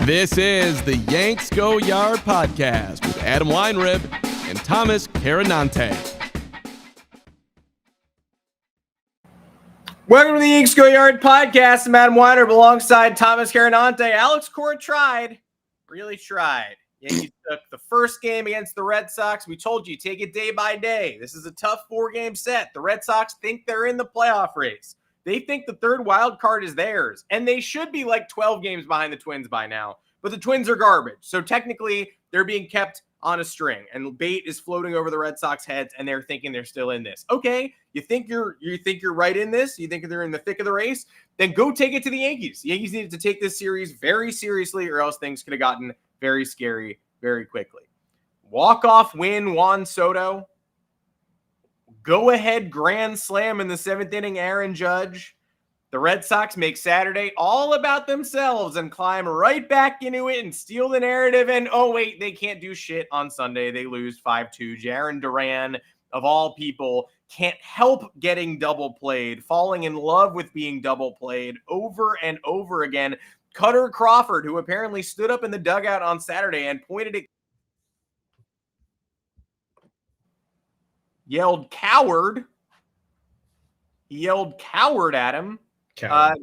This is the Yanks Go Yard podcast with Adam Weinrib and Thomas Carannante. Welcome to the Yanks Go Yard podcast. I'm Adam Weinrib alongside Thomas Carannante. Alex Cora really tried. Yankees took the first game against the Red Sox. We told you, take it day by day. This is a tough 4-game set. The Red Sox think they're in the playoff race. They think the third wild card is theirs, and they should be like 12 games behind the Twins by now. But the Twins are garbage, so technically they're being kept on a string, and bait is floating over the Red Sox heads, and they're thinking they're still in this. Okay, you think you're right in this? You think they're in the thick of the race? Then go take it to the Yankees. The Yankees needed to take this series very seriously, or else things could have gotten very scary very quickly. Walk-off win, Juan Soto. Go-ahead grand slam in the 7th inning, Aaron Judge. The Red Sox make Saturday all about themselves and climb right back into it and steal the narrative. And, oh, wait, they can't do shit on Sunday. They lose 5-2. Jarren Duran, of all people, can't help getting double played, falling in love with being double played over and over again. Cutter Crawford, who apparently stood up in the dugout on Saturday and pointed at yelled coward. He yelled coward at him.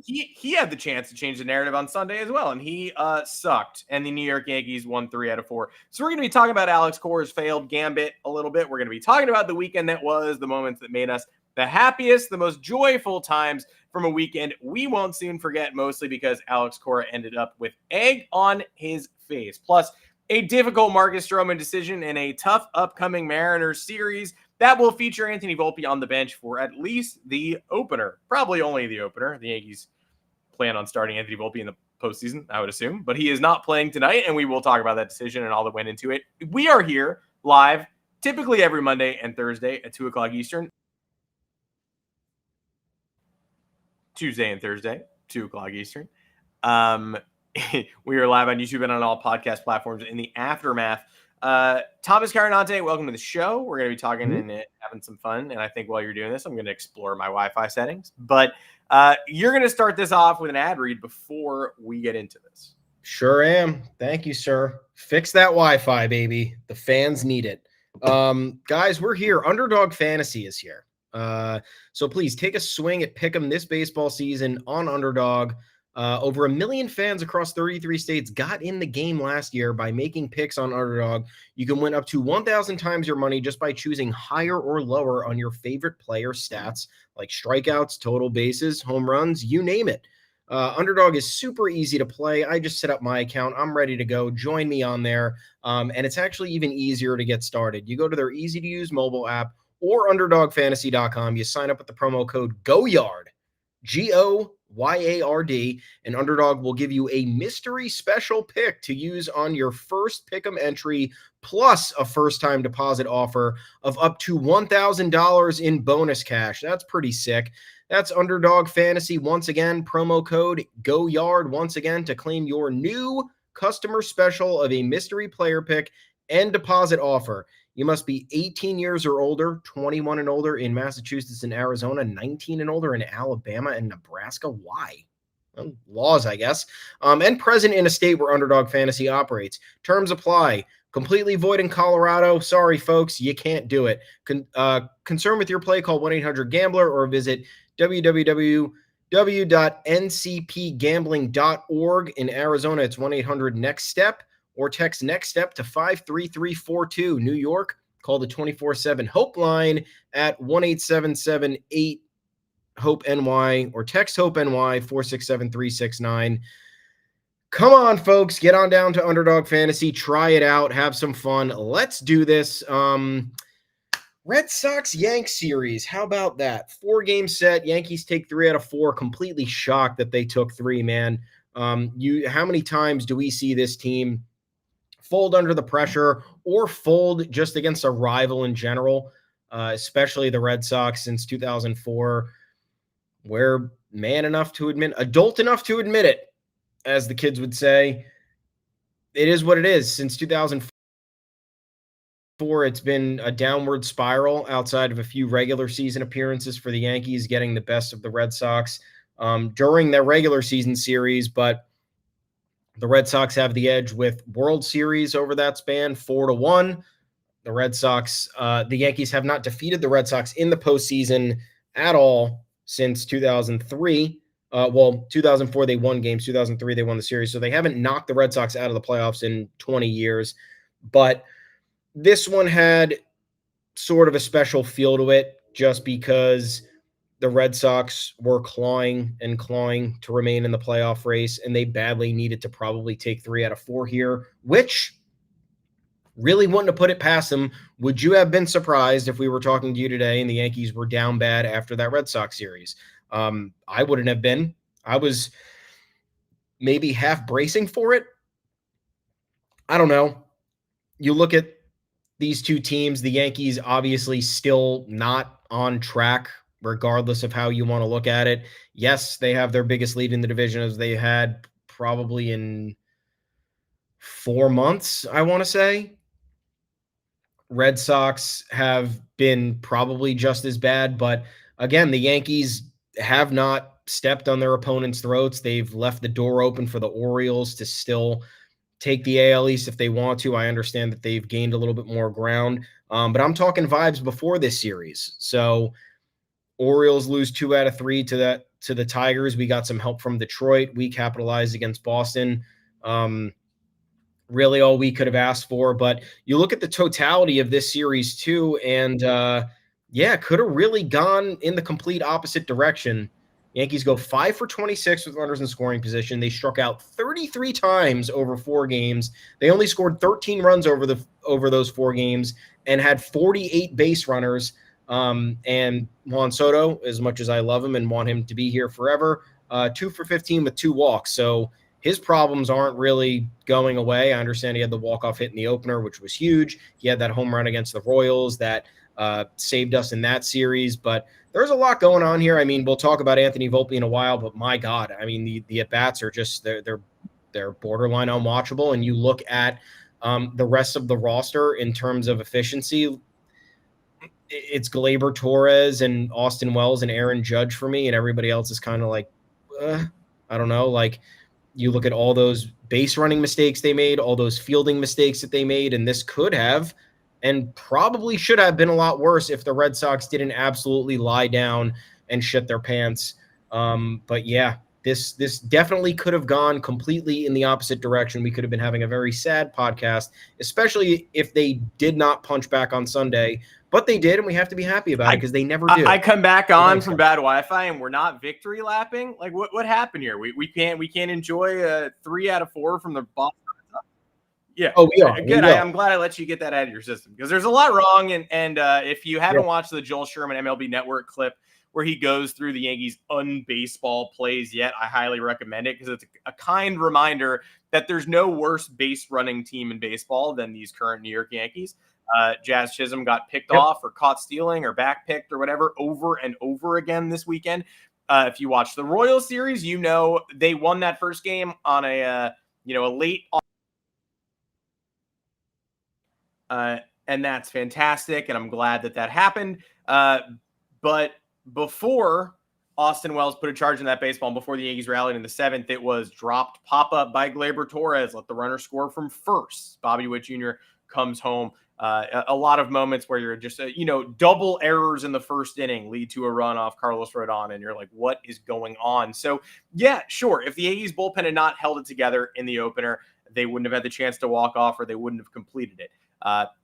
He had the chance to change the narrative on Sunday as well, and he sucked. And the New York Yankees won 3 out of 4. So we're going to be talking about Alex Cora's failed gambit a little bit. We're going to be talking about the weekend that was, the moments that made us the happiest, the most joyful times from a weekend we won't soon forget, mostly because Alex Cora ended up with egg on his face. Plus, a difficult Marcus Stroman decision in a tough upcoming Mariners series that will feature Anthony Vulpi on the bench for at least the opener. Probably only the opener. The Yankees plan on starting Anthony Vulpi in the postseason, I would assume. But he is not playing tonight, and we will talk about that decision and all that went into it. We are here live, typically every Monday and Thursday at 2 o'clock Eastern. Tuesday and Thursday, 2 o'clock Eastern. We are live on YouTube and on all podcast platforms in the aftermath. Thomas Carannante, welcome to the show. We're going to be talking and having some fun. And I think while you're doing this, I'm going to explore my Wi-Fi settings. But you're going to start this off with an ad read before we get into this. Sure am. Thank you, sir. Fix that Wi-Fi, baby. The fans need it. Guys, we're here. Underdog Fantasy is here. So please take a swing at Pick'em this baseball season on Underdog. Over 1 million fans across 33 states got in the game last year by making picks on Underdog. You can win up to 1,000 times your money just by choosing higher or lower on your favorite player stats like strikeouts, total bases, home runs, you name it. Underdog is super easy to play. I just set up my account. I'm ready to go. Join me on there. And it's actually even easier to get started. You go to their easy-to-use mobile app or underdogfantasy.com. You sign up with the promo code GOYARD, GOYARD, and Underdog will give you a mystery special pick to use on your first Pick'em entry, plus a first-time deposit offer of up to $1,000 in bonus cash. That's pretty sick. That's Underdog Fantasy. Once again, promo code GOYARD once again to claim your new customer special of a mystery player pick and deposit offer. You must be 18 years or older, 21 and older in Massachusetts and Arizona, 19 and older in Alabama and Nebraska. Why? Well, laws, I guess. And present in a state where Underdog Fantasy operates. Terms apply. Completely void in Colorado. Sorry, folks, you can't do it. Concern with your play, call 1-800-GAMBLER or visit www.ncpgambling.org. In Arizona, it's 1-800-NEXT-STEP. Or text Next Step to 53342. New York, call the 24/7 Hope line at 1-877-8-HOPE-NY or text HOPE-NY 467-369. Come on, folks. Get on down to Underdog Fantasy. Try it out. Have some fun. Let's do this. Red Sox Yanks series. How about that? 4-game set. Yankees take 3 out of 4. Completely shocked that they took 3, man. How many times do we see this team fold under the pressure or fold just against a rival in general, especially the Red Sox since 2004? We're adult enough to admit it, as the kids would say. It is what it is. Since 2004, it's been a downward spiral outside of a few regular season appearances for the Yankees, getting the best of the Red Sox during their regular season series. But The Red Sox have the edge with World Series over that span, 4-1. The Red Sox, the Yankees have not defeated the Red Sox in the postseason at all since 2003. 2004, they won games. 2003, they won the series. So they haven't knocked the Red Sox out of the playoffs in 20 years. But this one had sort of a special feel to it just because the Red Sox were clawing to remain in the playoff race, and they badly needed to probably take 3 out of 4 here, which really wouldn't have put it past them. Would you have been surprised if we were talking to you today and the Yankees were down bad after that Red Sox series? I wouldn't have been. I was maybe half bracing for it. I don't know. You look at these two teams, the Yankees obviously still not on track, regardless of how you want to look at it. Yes, they have their biggest lead in the division as they had probably in 4 months, I want to say. Red Sox have been probably just as bad, but again, the Yankees have not stepped on their opponents' throats. They've left the door open for the Orioles to still take the AL East if they want to. I understand that they've gained a little bit more ground, but I'm talking vibes before this series. So Orioles lose 2 out of 3 to the Tigers. We got some help from Detroit. We capitalized against Boston. Really all we could have asked for. But you look at the totality of this series too, and could have really gone in the complete opposite direction. Yankees go 5 for 26 with runners in scoring position. They struck out 33 times over 4 games. They only scored 13 runs over those 4 games and had 48 base runners. And Juan Soto, as much as I love him and want him to be here forever, 2 for 15 with 2 walks. So his problems aren't really going away. I understand he had the walk-off hit in the opener, which was huge. He had that home run against the Royals that saved us in that series. But there's a lot going on here. I mean, we'll talk about Anthony Vulpi in a while, but my God, I mean, the at-bats are just they're borderline unwatchable. And you look at the rest of the roster in terms of efficiency, it's Gleyber Torres and Austin Wells and Aaron Judge for me, and everybody else is kind of like, I don't know, like you look at all those base running mistakes they made, all those fielding mistakes that they made, and this could have and probably should have been a lot worse if the Red Sox didn't absolutely lie down and shit their pants. But yeah, this definitely could have gone completely in the opposite direction. We could have been having a very sad podcast, especially if they did not punch back on Sunday. But they did, and we have to be happy about it because they never do. I come back on from bad Wi-Fi, and we're not victory lapping. Like, what happened here? We can't enjoy a 3 out of 4 from the Boston. Yeah. Oh, we are. Good. I'm glad I let you get that out of your system because there's a lot wrong. And if you haven't watched the Joel Sherman MLB Network clip where he goes through the Yankees' unbaseball plays yet, I highly recommend it because it's a kind reminder that there's no worse base running team in baseball than these current New York Yankees. Jazz Chisholm got picked off or caught stealing or backpicked or whatever over and over again this weekend. If you watch the Royals series, you know they won that first game on a late. And that's fantastic, and I'm glad that happened. But before Austin Wells put a charge in that baseball, and before the Yankees rallied in the 7th, it was dropped pop-up by Gleyber Torres, let the runner score from first. Bobby Witt Jr. comes home. A lot of moments where you're just, double errors in the first inning lead to a run off Carlos Rodon, and you're like, what is going on? So, yeah, sure, if the Yankees bullpen had not held it together in the opener, they wouldn't have had the chance to walk off or they wouldn't have completed it.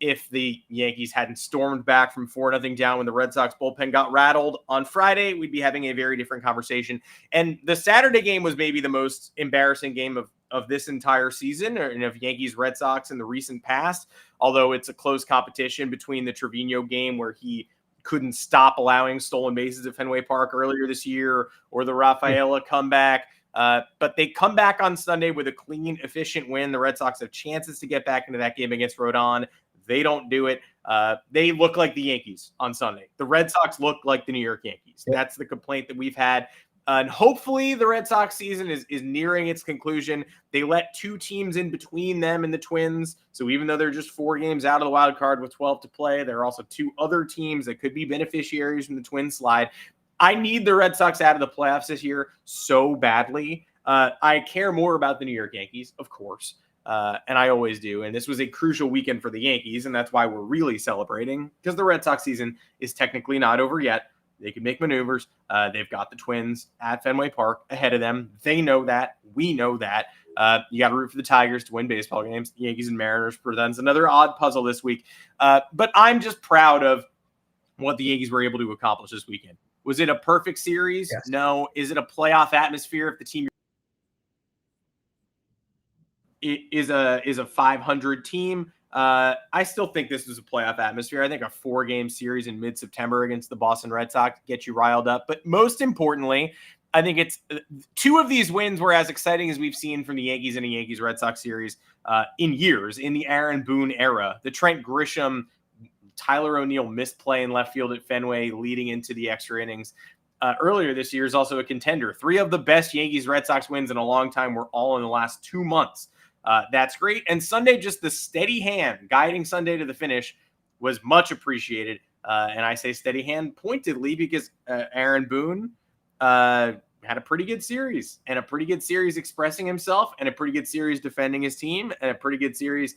If the Yankees hadn't stormed back from 4-0 down when the Red Sox bullpen got rattled on Friday, we'd be having a very different conversation. And the Saturday game was maybe the most embarrassing game of this entire season, or of Yankees Red Sox in the recent past, although it's a close competition between the Trevino game where he couldn't stop allowing stolen bases at Fenway Park earlier this year, or the Rafaela comeback. But they come back on Sunday with a clean, efficient win. The Red Sox have chances to get back into that game against Rodon. They don't do it. They look like the Yankees on Sunday. The Red Sox look like the New York Yankees. That's the complaint that we've had. And hopefully the Red Sox season is nearing its conclusion. They let 2 teams in between them and the Twins. So even though they're just 4 games out of the wild card with 12 to play, there are also 2 other teams that could be beneficiaries from the Twins slide. I need the Red Sox out of the playoffs this year so badly. I care more about the New York Yankees, of course, and I always do. And this was a crucial weekend for the Yankees, and that's why we're really celebrating, because the Red Sox season is technically not over yet. They can make maneuvers. They've got the Twins at Fenway Park ahead of them. They know that. We know that. You got to root for the Tigers to win baseball games. Yankees and Mariners presents another odd puzzle this week. But I'm just proud of what the Yankees were able to accomplish this weekend. Was it a perfect series? Yes. No. Is it a playoff atmosphere if the team is a 500 team? I still think this was a playoff atmosphere. I think a 4-game series in mid-September against the Boston Red Sox gets you riled up. But most importantly, I think it's 2 of these wins were as exciting as we've seen from the Yankees in a Yankees-Red Sox series in years, in the Aaron Boone era. The Trent Grisham, Tyler O'Neill misplay in left field at Fenway leading into the extra innings. Earlier this year is also a contender. 3 of the best Yankees-Red Sox wins in a long time were all in the last 2 months. That's great. And Sunday, just the steady hand guiding Sunday to the finish was much appreciated. And I say steady hand pointedly because Aaron Boone had a pretty good series, and a pretty good series expressing himself, and a pretty good series defending his team, and a pretty good series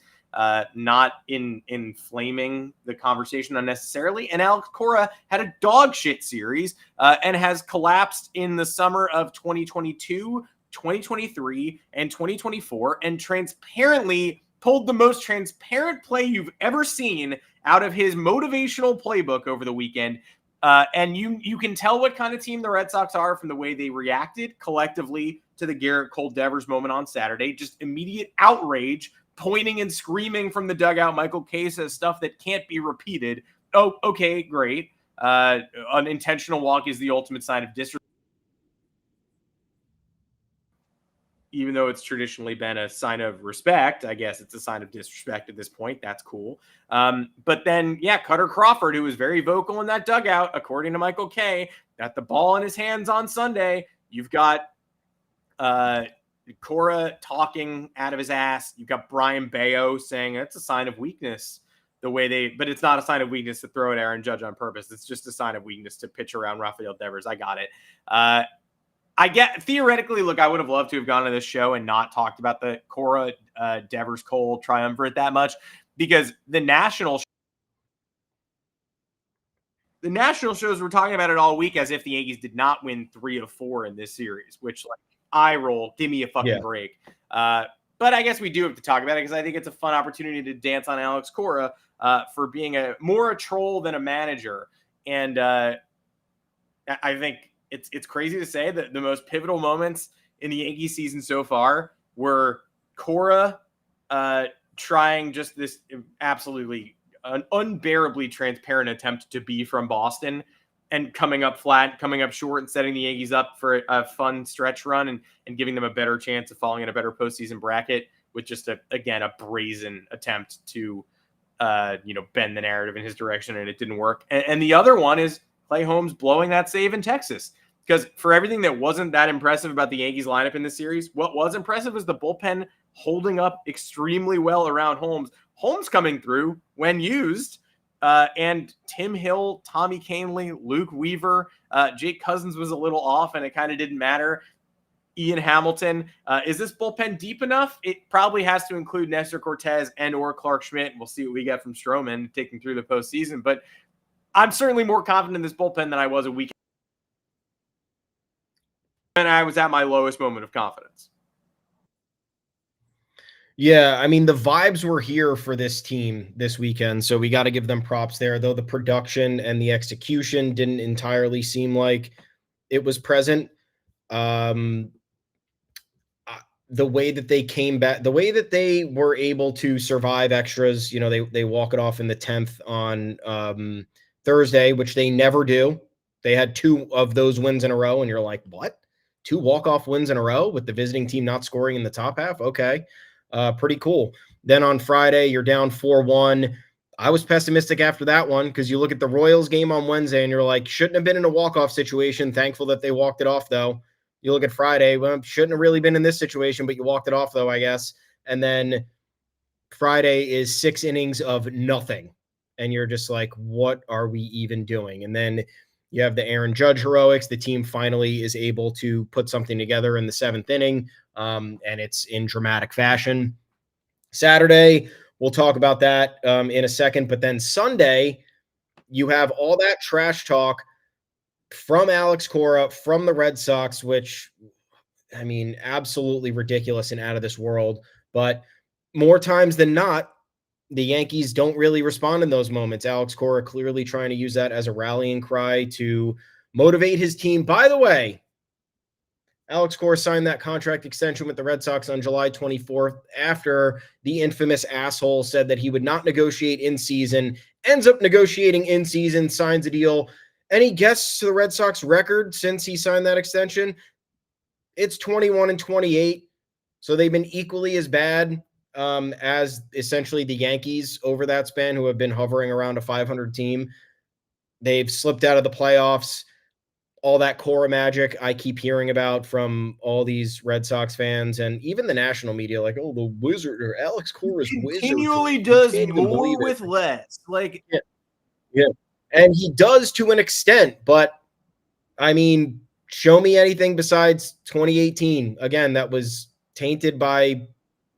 not inflaming the conversation unnecessarily. And Alex Cora had a dog shit series and has collapsed in the summer of 2022, 2023, and 2024, and transparently pulled the most transparent play you've ever seen out of his motivational playbook over the weekend. And you can tell what kind of team the Red Sox are from the way they reacted collectively to the Garrett Cole Devers moment on Saturday. Just immediate outrage, pointing and screaming from the dugout. Michael Kay says stuff that can't be repeated. Oh, okay, great. An intentional walk is the ultimate sign of disrespect. Even though it's traditionally been a sign of respect, I guess it's a sign of disrespect at this point. That's cool. But then, yeah, Cutter Crawford, who was very vocal in that dugout, according to Michael Kay, got the ball in his hands on Sunday. You've got Cora talking out of his ass. You've got Brian Bello saying it's a sign of weakness but it's not a sign of weakness to throw at Aaron Judge on purpose. It's just a sign of weakness to pitch around Rafael Devers. I got it. I get theoretically, look, I would have loved to have gone to this show and not talked about the Cora Devers Cole triumvirate that much, because the national shows were talking about it all week as if the Yankees did not win 3 of 4 in this series, which, like, eye roll, give me a fucking break. But I guess we do have to talk about it because I think it's a fun opportunity to dance on Alex Cora for being more a troll than a manager. And I think it's crazy to say that the most pivotal moments in the Yankee season so far were Cora trying just this absolutely unbearably transparent attempt to be from Boston and coming up flat, coming up short, and setting the Yankees up for a fun stretch run and giving them a better chance of falling in a better postseason bracket with just a brazen attempt to bend the narrative in his direction, and it didn't work. And the other one is Clay Holmes blowing that save in Texas. Because for everything that wasn't that impressive about the Yankees lineup in this series, what was impressive was the bullpen holding up extremely well around Holmes. Holmes coming through when used, and Tim Hill, Tommy Kahnle, Luke Weaver, Jake Cousins was a little off, and it kind of didn't matter. Ian Hamilton. Is this bullpen deep enough? It probably has to include Nestor Cortez and or Clark Schmidt. We'll see what we get from Stroman taking through the postseason. But I'm certainly more confident in this bullpen than I was a week when I was at my lowest moment of confidence. Yeah, I mean, the vibes were here for this team this weekend, so we got to give them props there, though the production and the execution didn't entirely seem like it was present. The way that they came back, the way that they were able to survive extras, they walk it off in the 10th on Thursday, which they never do. They had 2 of those wins in a row, and you're like, what? 2 walk-off wins in a row with the visiting team not scoring in the top half? Okay. Pretty cool. Then on Friday, you're down 4-1. I was pessimistic after that one because you look at the Royals game on Wednesday and you're like, shouldn't have been in a walk-off situation. Thankful that they walked it off, though. You look at Friday, well, shouldn't have really been in this situation, but you walked it off, though, I guess. And then Friday is 6 innings of nothing. And you're just like, what are we even doing? And then You have the Aaron Judge heroics. The team finally is able to put something together in the 7th inning, and it's in dramatic fashion. Saturday, we'll talk about that in a second. But then Sunday, you have all that trash talk from Alex Cora, from the Red Sox, which, I mean, absolutely ridiculous and out of this world. But more times than not, the Yankees don't really respond in those moments. Alex Cora clearly trying to use that as a rallying cry to motivate his team. By the way, Alex Cora signed that contract extension with the Red Sox on July 24th after the infamous asshole said that he would not negotiate in season, ends up negotiating in season, signs a deal. Any guesses to the Red Sox record since he signed that extension? It's 21-28. So they've been equally as bad as essentially the Yankees over that span, who have been hovering around a 500 team. They've slipped out of the playoffs. All that Cora magic I keep hearing about from all these Red Sox fans and even the national media, like, oh, the wizard or Alex Cora's wizard continually does more with less. Like, yeah. And he does to an extent, but I mean, show me anything besides 2018. Again, that was tainted by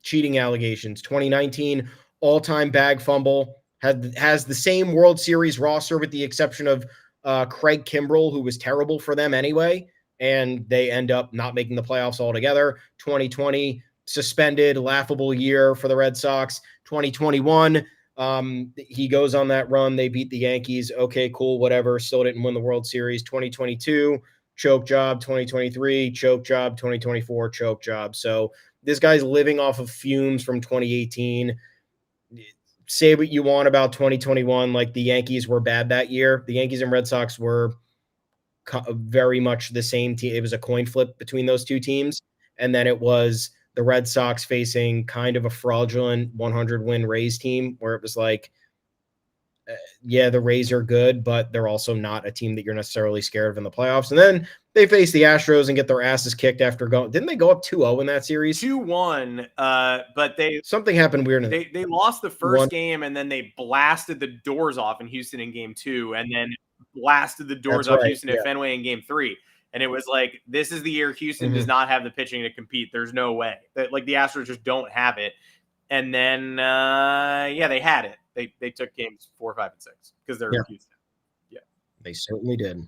cheating allegations. 2019, all-time bag fumble, has the same World Series roster with the exception of Craig Kimbrell, who was terrible for them anyway, and they end up not making the playoffs altogether. 2020, suspended, laughable year for the Red Sox. 2021, he goes on that run. They beat the Yankees. Okay, cool, whatever. Still didn't win the World Series. 2022, choke job. 2023, choke job. 2024, choke job. So this guy's living off of fumes from 2018. Say what you want about 2021. Like, the Yankees were bad that year. The Yankees and Red Sox were very much the same team. It was a coin flip between those two teams. And then it was the Red Sox facing kind of a fraudulent 100-win Rays team where it was like, yeah, the Rays are good, but they're also not a team that you're necessarily scared of in the playoffs. And then they face the Astros and get their asses kicked after going. Didn't they go up 2-0 in that series? 2-1, but something happened weird. They lost the first game, and then they blasted the doors off in Houston in game 2, and then blasted the doors off Houston at Fenway in game 3. And it was like, this is the year Houston does not have the pitching to compete. There's no way. That, like, the Astros just don't have it. And then, they had it. They took games 4, 5, and 6 because they're in Houston. Yeah, they certainly did.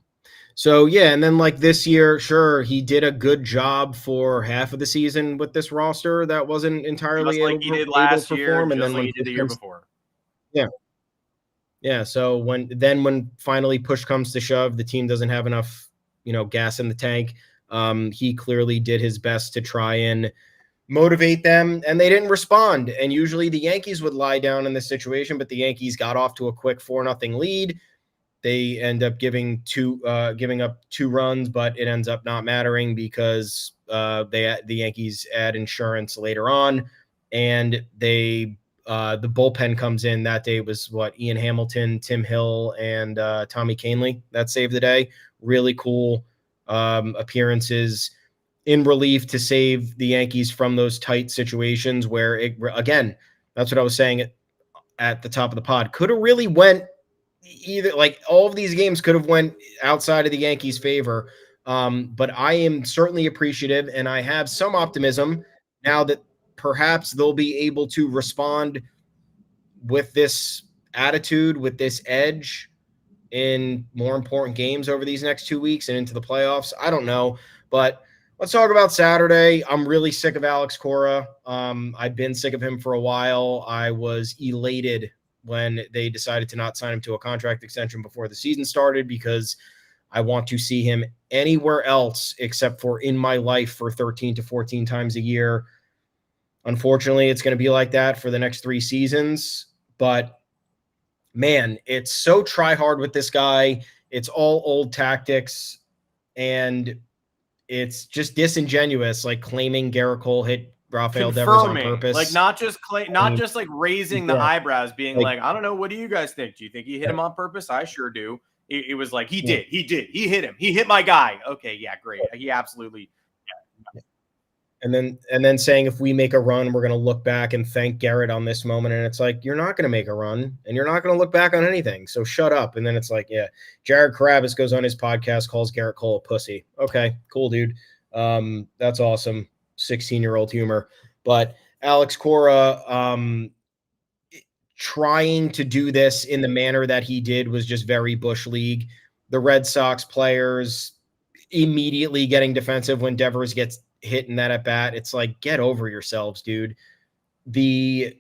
So, yeah, and then, like, this year, sure, he did a good job for half of the season with this roster that wasn't entirely just like he did last year, and then like he did the year before. Yeah. Yeah, so when finally push comes to shove, the team doesn't have enough, gas in the tank. He clearly did his best to try and motivate them, and they didn't respond. And usually the Yankees would lie down in this situation, but the Yankees got off to a quick 4-0 lead. They end up giving up 2 runs, but it ends up not mattering because the Yankees add insurance later on, and the bullpen comes in. That day was Ian Hamilton, Tim Hill, and Tommy Kahnle that saved the day. Really cool appearances in relief to save the Yankees from those tight situations where again, that's what I was saying at the top of the pod. Could have really went either, like, all of these games could have went outside of the Yankees' favor. But I am certainly appreciative, and I have some optimism now that perhaps they'll be able to respond with this attitude, with this edge in more important games over these next 2 weeks and into the playoffs. I don't know, but let's talk about Saturday. I'm really sick of Alex Cora. I've been sick of him for a while. I was elated when they decided to not sign him to a contract extension before the season started because I want to see him anywhere else except for in my life for 13 to 14 times a year. Unfortunately, it's going to be like that for the next 3 seasons. But, man, it's so try hard with this guy. It's all old tactics, and it's just disingenuous, like claiming Garrett Cole hit Rafael Devers on purpose. Like, not just like raising the eyebrows, being like, I don't know, what do you guys think? Do you think he hit him on purpose? I sure do. It was like, he did. He hit him. He hit my guy. Okay, yeah, great. He absolutely. And then saying if we make a run, we're going to look back and thank Garrett on this moment. And it's like, you're not going to make a run and you're not going to look back on anything. So shut up. And then it's like, yeah, Jared Carabas goes on his podcast, calls Gerrit Cole a pussy. Okay, cool, dude. That's awesome. 16-year-old humor. But Alex Cora trying to do this in the manner that he did was just very Bush League. The Red Sox players immediately getting defensive when Devers gets hit in that at bat. It's like, get over yourselves, dude. The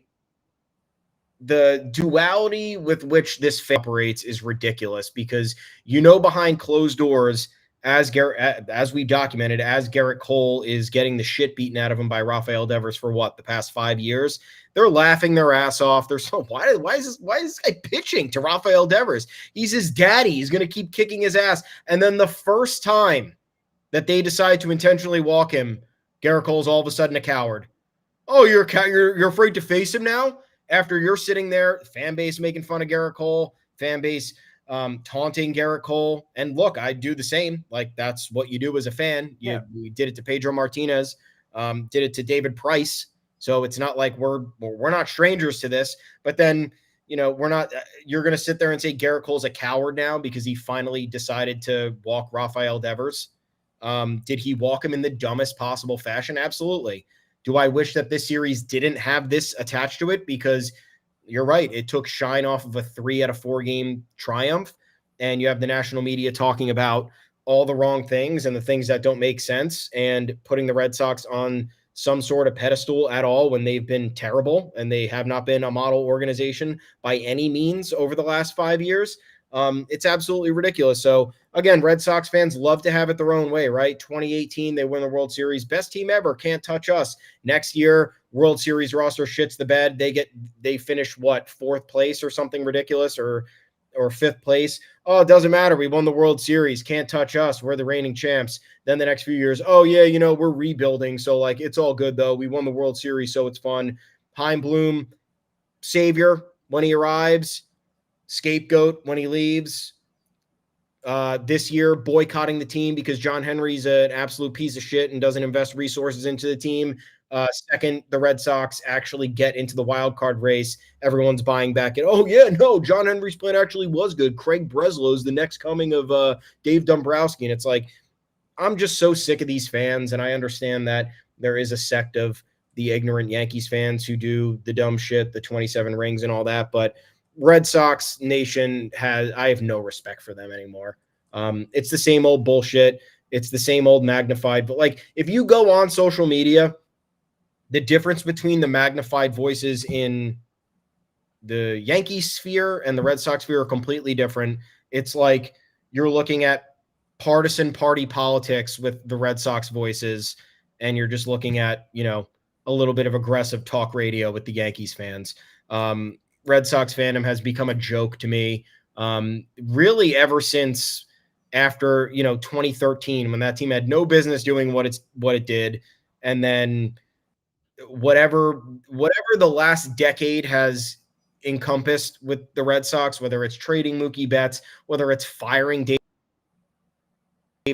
duality with which this operates is ridiculous because behind closed doors, as we documented, as Garrett Cole is getting the shit beaten out of him by Rafael Devers for the past 5 years, they're laughing their ass off. They're so why is this guy pitching to Rafael Devers? He's his daddy. He's going to keep kicking his ass. And then the first time that they decide to intentionally walk him, Garrett Cole's all of a sudden a coward. Oh, you're afraid to face him now? After you're sitting there, fan base making fun of Garrett Cole, fan base taunting Garrett Cole. And look, I do the same. Like, that's what you do as a fan. We did it to Pedro Martinez, did it to David Price. So it's not like we're not strangers to this. But then, we're not – you're going to sit there and say Garrett Cole's a coward now because he finally decided to walk Rafael Devers. Did he walk him in the dumbest possible fashion? Absolutely. Do I wish that this series didn't have this attached to it? Because you're right. It took shine off of a 3 out of 4 game triumph. And you have the national media talking about all the wrong things and the things that don't make sense and putting the Red Sox on some sort of pedestal at all when they've been terrible and they have not been a model organization by any means over the last 5 years. It's absolutely ridiculous. So again, Red Sox fans love to have it their own way, right? 2018, they win the World Series. Best team ever. Can't touch us. Next year, World Series roster shits the bed. They finish 4th place or something ridiculous or 5th place. Oh, it doesn't matter. We won the World Series. Can't touch us. We're the reigning champs. Then the next few years, oh yeah, we're rebuilding. So like, it's all good though. We won the World Series. So it's fun. Heim Bloom, savior when he arrives, scapegoat when he leaves. This year, boycotting the team because John Henry's an absolute piece of shit and doesn't invest resources into the team. Second, the Red Sox actually get into the wild card race. Everyone's buying back it. Oh, yeah, no, John Henry's plan actually was good. Craig Breslow's the next coming of Dave Dombrowski. And it's like, I'm just so sick of these fans. And I understand that there is a sect of the ignorant Yankees fans who do the dumb shit, the 27 rings and all that. But Red Sox Nation I have no respect for them anymore. It's the same old bullshit. It's the same old magnified. But like, if you go on social media, the difference between the magnified voices in the Yankee sphere and the Red Sox sphere are completely different. It's like you're looking at partisan party politics with the Red Sox voices, and you're just looking at, a little bit of aggressive talk radio with the Yankees fans. Red Sox fandom has become a joke to me. Really ever since after, 2013, when that team had no business doing what it did. And then whatever the last decade has encompassed with the Red Sox, whether it's trading Mookie Betts, whether it's firing Dave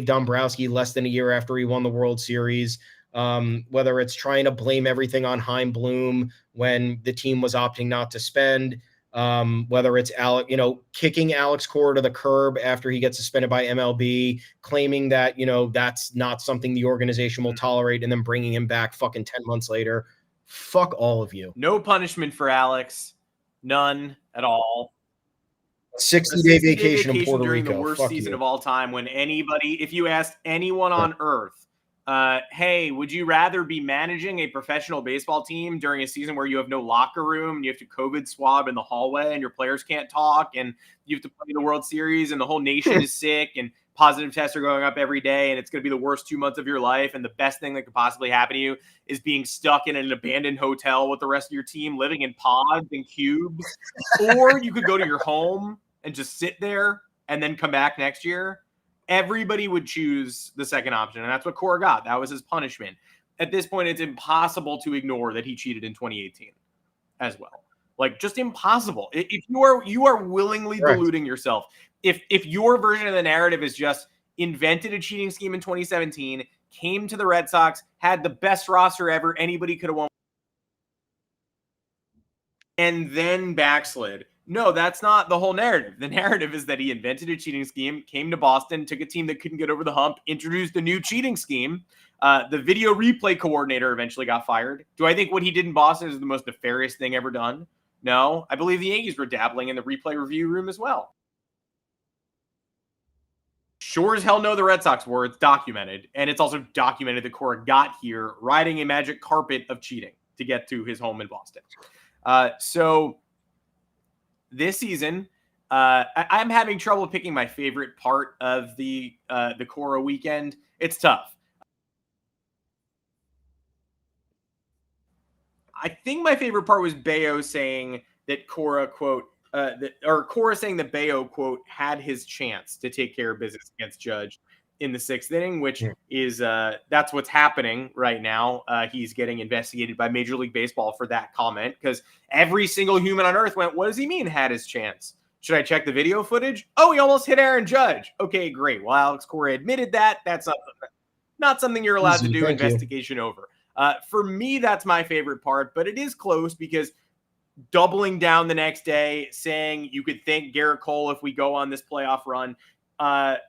Dombrowski less than a year after he won the World Series, whether it's trying to blame everything on Heim Bloom when the team was opting not to spend, whether it's kicking Alex Cora to the curb after he gets suspended by MLB, claiming that, that's not something the organization will tolerate, and then bringing him back fucking 10 months later. Fuck all of you. No punishment for Alex. None at all. 60-day vacation in Puerto during Rico. The worst Fuck season you. Of all time, when if you asked anyone on earth, hey, would you rather be managing a professional baseball team during a season where you have no locker room and you have to COVID swab in the hallway and your players can't talk and you have to play the World Series and the whole nation is sick and positive tests are going up every day and it's going to be the worst 2 months of your life and the best thing that could possibly happen to you is being stuck in an abandoned hotel with the rest of your team living in pods and cubes? Or you could go to your home and just sit there and then come back next year? Everybody would choose the second option, and that's what Cora got. That was his punishment. At this point, it's impossible to ignore that he cheated in 2018 as well. Like, just impossible. If you are willingly deluding yourself. If your version of the narrative is just invented a cheating scheme in 2017, came to the Red Sox, had the best roster ever anybody could have won, and then backslid. No, that's not the whole narrative. The narrative is that he invented a cheating scheme, came to Boston, took a team that couldn't get over the hump, introduced a new cheating scheme. The video replay coordinator eventually got fired. Do I think what he did in Boston is the most nefarious thing ever done? No. I believe the Yankees were dabbling in the replay review room as well. Sure as hell no, the Red Sox were. It's documented. And it's also documented that Cora got here riding a magic carpet of cheating to get to his home in Boston. So this season, I'm having trouble picking my favorite part of the Cora weekend. It's tough. I think my favorite part was Bello saying that Cora, quote, Cora saying that Bello, quote, had his chance to take care of business against Judge in the 6th inning, which is that's what's happening right now. He's getting investigated by Major League Baseball for that comment because every single human on earth went, what does he mean had his chance? Should I check the video footage? Oh, he almost hit Aaron Judge. Okay, great. Well, Alex Cora admitted that. That's not something you're allowed to do investigation over. For me, that's my favorite part, but it is close because doubling down the next day, saying you could thank Garrett Cole if we go on this playoff run.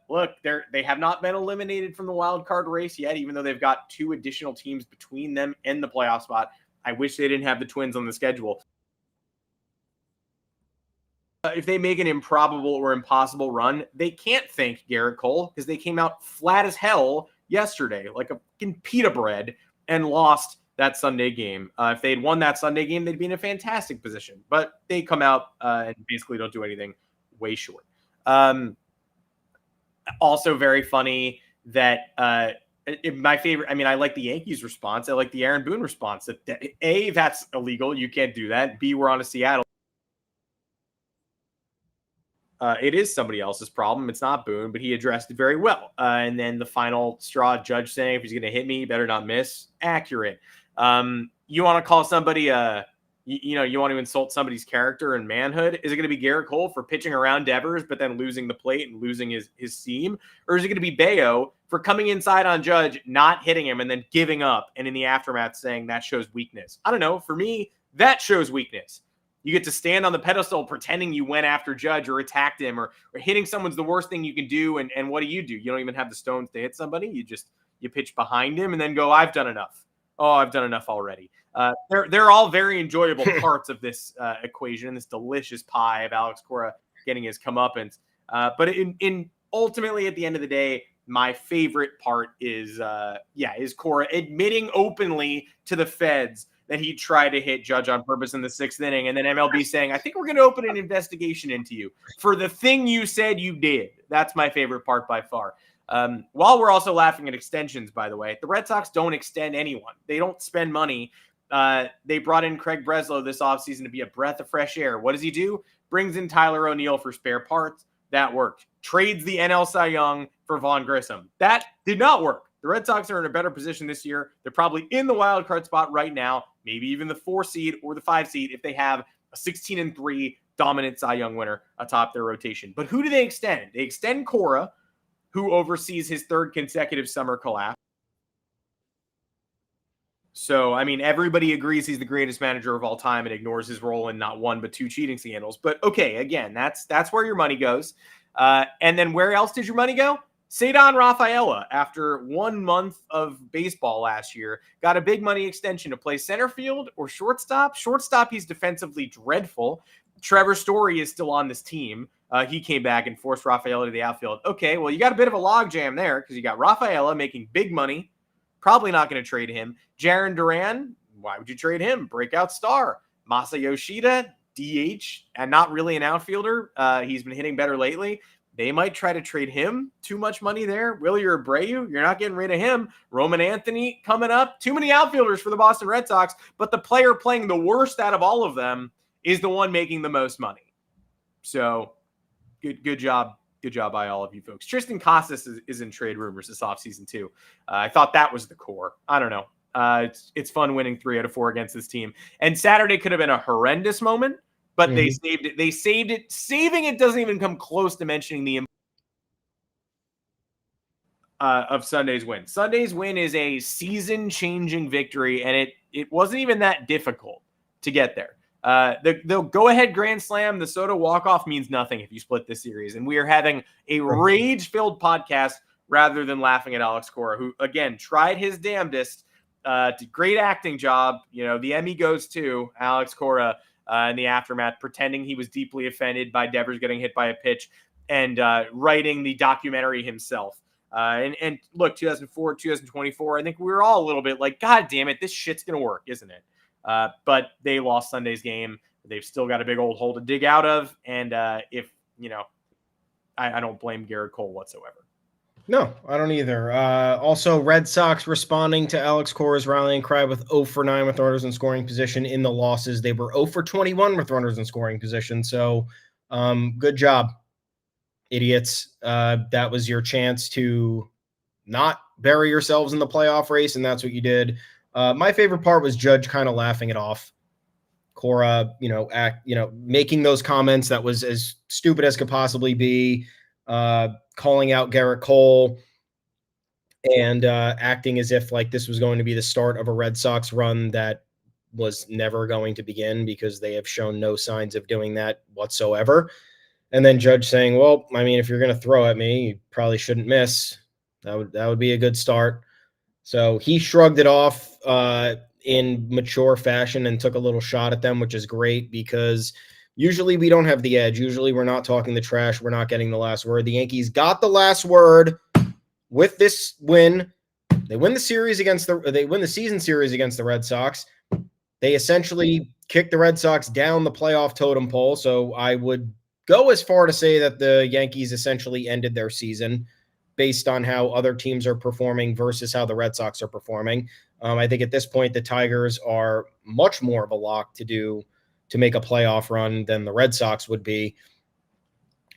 Look, they have not been eliminated from the wild card race yet, even though they've got 2 additional teams between them and the playoff spot. I wish they didn't have the Twins on the schedule. If they make an improbable or impossible run, they can't thank Garrett Cole because they came out flat as hell yesterday, like a fucking pita bread, and lost that Sunday game. If they had won that Sunday game, they'd be in a fantastic position. But they come out and basically don't do anything, way short. Also very funny that my favorite, I mean, I like the Yankees response. I like the Aaron Boone response. That A, that's illegal. You can't do that. B, we're on to Seattle. It is somebody else's problem. It's not Boone, but he addressed it very well. And then the final straw, Judge saying, if he's going to hit me, he better not miss. Accurate. You want to call somebody, you want to insult somebody's character and manhood? Is it going to be Garrett Cole for pitching around Devers, but then losing the plate and losing his seam? Or is it going to be Bello for coming inside on Judge, not hitting him, and then giving up, and in the aftermath saying that shows weakness? I don't know. For me, that shows weakness. You get to stand on the pedestal pretending you went after Judge or attacked him or hitting someone's the worst thing you can do. And what do? You don't even have the stones to hit somebody. You pitch behind him and then go, I've done enough. Oh, I've done enough already. They're all very enjoyable parts of this equation, this delicious pie of Alex Cora getting his comeuppance. But in ultimately at the end of the day, my favorite part is Cora admitting openly to the feds that he tried to hit Judge on purpose in the 6th inning. And then MLB saying, I think we're going to open an investigation into you for the thing you said you did. That's my favorite part by far. While we're also laughing at extensions, by the way, the Red Sox don't extend anyone. They don't spend money. They brought in Craig Breslow this offseason to be a breath of fresh air. What does he do? Brings in Tyler O'Neill for spare parts. That worked. Trades the NL Cy Young for Vaughn Grissom. That did not work. The Red Sox are in a better position this year. They're probably in the wild card spot right now, maybe even the 4 seed or the 5 seed if they have a 16-3 dominant Cy Young winner atop their rotation. But who do they extend? They extend Cora, who oversees his 3rd consecutive summer collapse. So, I mean, everybody agrees he's the greatest manager of all time and ignores his role in not 1 but 2 cheating scandals. But okay, again, that's where your money goes. And then where else did your money go? Cedar Rafaela, after 1 month of baseball last year, got a big money extension to play center field or shortstop. Shortstop, he's defensively dreadful. Trevor Story is still on this team. He came back and forced Rafaela to the outfield. Okay, well, you got a bit of a logjam there because you got Rafaela making big money. Probably not going to trade him. Jarren Duran, why would you trade him? Breakout star. Masa Yoshida, DH, and not really an outfielder. He's been hitting better lately. They might try to trade him. Too much money there. Willie Abreu, you're not getting rid of him. Roman Anthony coming up. Too many outfielders for the Boston Red Sox, but the player playing the worst out of all of them is the one making the most money. So good job. Good job by all of you folks. Tristan Casas is in trade rumors this offseason too. I thought that was the core. I don't know. It's fun winning 3 out of 4 against this team. And Saturday could have been a horrendous moment, but they saved it. They saved it. Saving it doesn't even come close to mentioning the of Sunday's win. Sunday's win is a season-changing victory, and it wasn't even that difficult to get there. The go-ahead grand slam, the Soto walk-off means nothing if you split this series, and we are having a rage-filled podcast rather than laughing at Alex Cora, who, again, tried his damnedest. Did great acting job. The Emmy goes to Alex Cora in the aftermath, pretending he was deeply offended by Devers getting hit by a pitch and writing the documentary himself. And look, 2004, 2024, I think we were all a little bit like, God damn it, this shit's going to work, isn't it? But they lost Sunday's game. They've still got a big old hole to dig out of. And I don't blame Gerrit Cole whatsoever. No, I don't either. Also, Red Sox responding to Alex Cora's rallying cry with 0 for 9 with runners in scoring position in the losses. They were 0 for 21 with runners in scoring position. So good job, idiots. That was your chance to not bury yourselves in the playoff race, and that's what you did. My favorite part was Judge kind of laughing it off. Cora, making those comments that was as stupid as could possibly be, calling out Garrett Cole and acting as if like this was going to be the start of a Red Sox run that was never going to begin because they have shown no signs of doing that whatsoever. And then Judge saying, well, I mean, if you're going to throw at me, you probably shouldn't miss. That would be a good start. So he shrugged it off in mature fashion and took a little shot at them, which is great because usually we don't have the edge. Usually we're not talking the trash. We're not getting the last word. The Yankees got the last word with this win. They win the season series against the Red Sox. They essentially kicked the Red Sox down the playoff totem pole. So I would go as far to say that the Yankees essentially ended their season based on how other teams are performing versus how the Red Sox are performing. I think at this point, the Tigers are much more of a lock to make a playoff run than the Red Sox would be.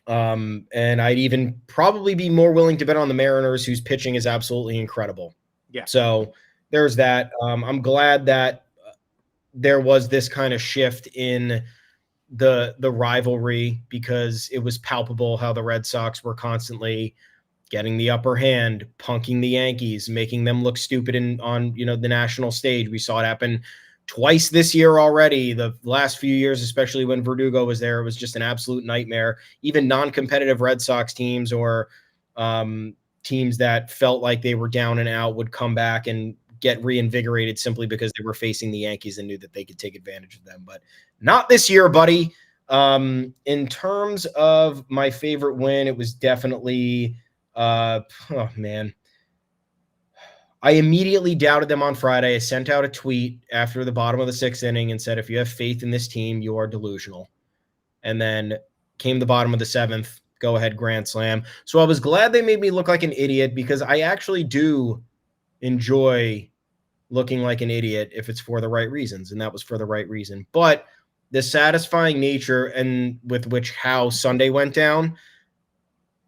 And I'd even probably be more willing to bet on the Mariners, whose pitching is absolutely incredible. Yeah. So there's that. I'm glad that there was this kind of shift in the rivalry because it was palpable how the Red Sox were constantly getting the upper hand, punking the Yankees, making them look stupid on the national stage. We saw it happen twice this year already. The last few years, especially when Verdugo was there, it was just an absolute nightmare. Even non-competitive Red Sox teams or teams that felt like they were down and out would come back and get reinvigorated simply because they were facing the Yankees and knew that they could take advantage of them. But not this year, buddy. In terms of my favorite win, it was definitely oh man. I immediately doubted them on Friday. I sent out a tweet after the bottom of the 6th inning and said, if you have faith in this team, you are delusional. And then came the bottom of the 7th, go ahead grand slam. So I was glad they made me look like an idiot because I actually do enjoy looking like an idiot if it's for the right reasons. And that was for the right reason. But the satisfying nature and with which how Sunday went down,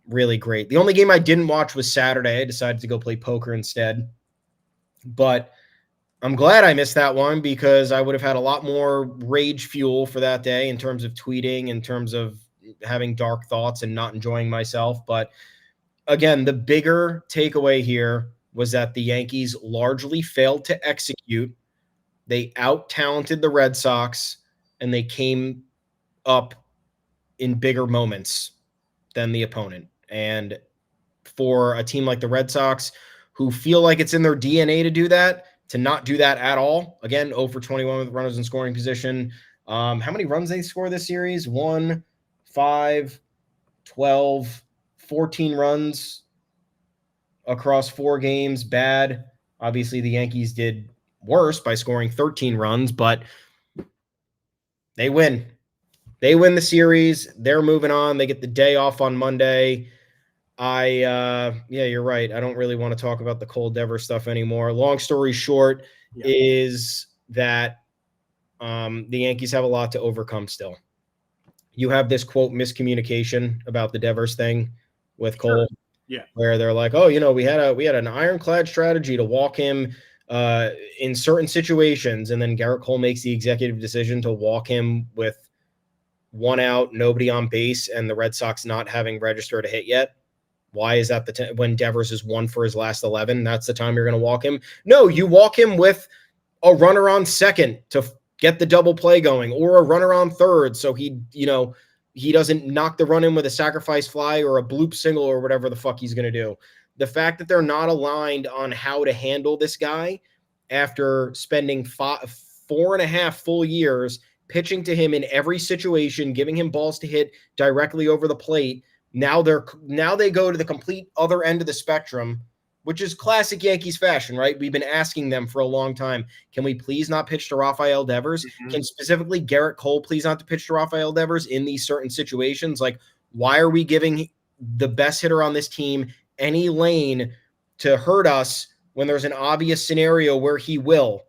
really great. The only game I didn't watch was Saturday. I decided to go play poker instead. But I'm glad I missed that one because I would have had a lot more rage fuel for that day in terms of tweeting, in terms of having dark thoughts and not enjoying myself. But again, the bigger takeaway here was that the Yankees largely failed to execute. They out-talented the Red Sox, and they came up in bigger moments than the opponent. And for a team like the Red Sox, who feel like it's in their DNA to do that, to not do that at all. Again, 0 for 21 with runners in scoring position. How many runs they score this series? 1, 5, 12, 14 runs across 4 games. Bad. Obviously, the Yankees did worse by scoring 13 runs, but they win. They win the series. They're moving on. They get the day off on Monday. Yeah, you're right. I don't really want to talk about the Cole Devers stuff anymore. Long story short is that the Yankees have a lot to overcome still. You have this, quote, miscommunication about the Devers thing with Cole. Yeah. Where they're like, oh, we had an ironclad strategy to walk him in certain situations. And then Garrett Cole makes the executive decision to walk him with 1 out, nobody on base, and the Red Sox not having registered a hit yet. Why is that when Devers is 1 for his last 11? That's the time you're going to walk him? No, you walk him with a runner on second to get the double play going, or a runner on third so he doesn't knock the run in with a sacrifice fly or a bloop single or whatever the fuck he's going to do. The fact that they're not aligned on how to handle this guy after spending 4.5 full years pitching to him in every situation, giving him balls to hit directly over the plate. Now they go to the complete other end of the spectrum, which is classic Yankees fashion, right? We've been asking them for a long time. Can we please not pitch to Rafael Devers? Mm-hmm. Can specifically Gerrit Cole please not to pitch to Rafael Devers in these certain situations? Like, why are we giving the best hitter on this team any lane to hurt us when there's an obvious scenario where he will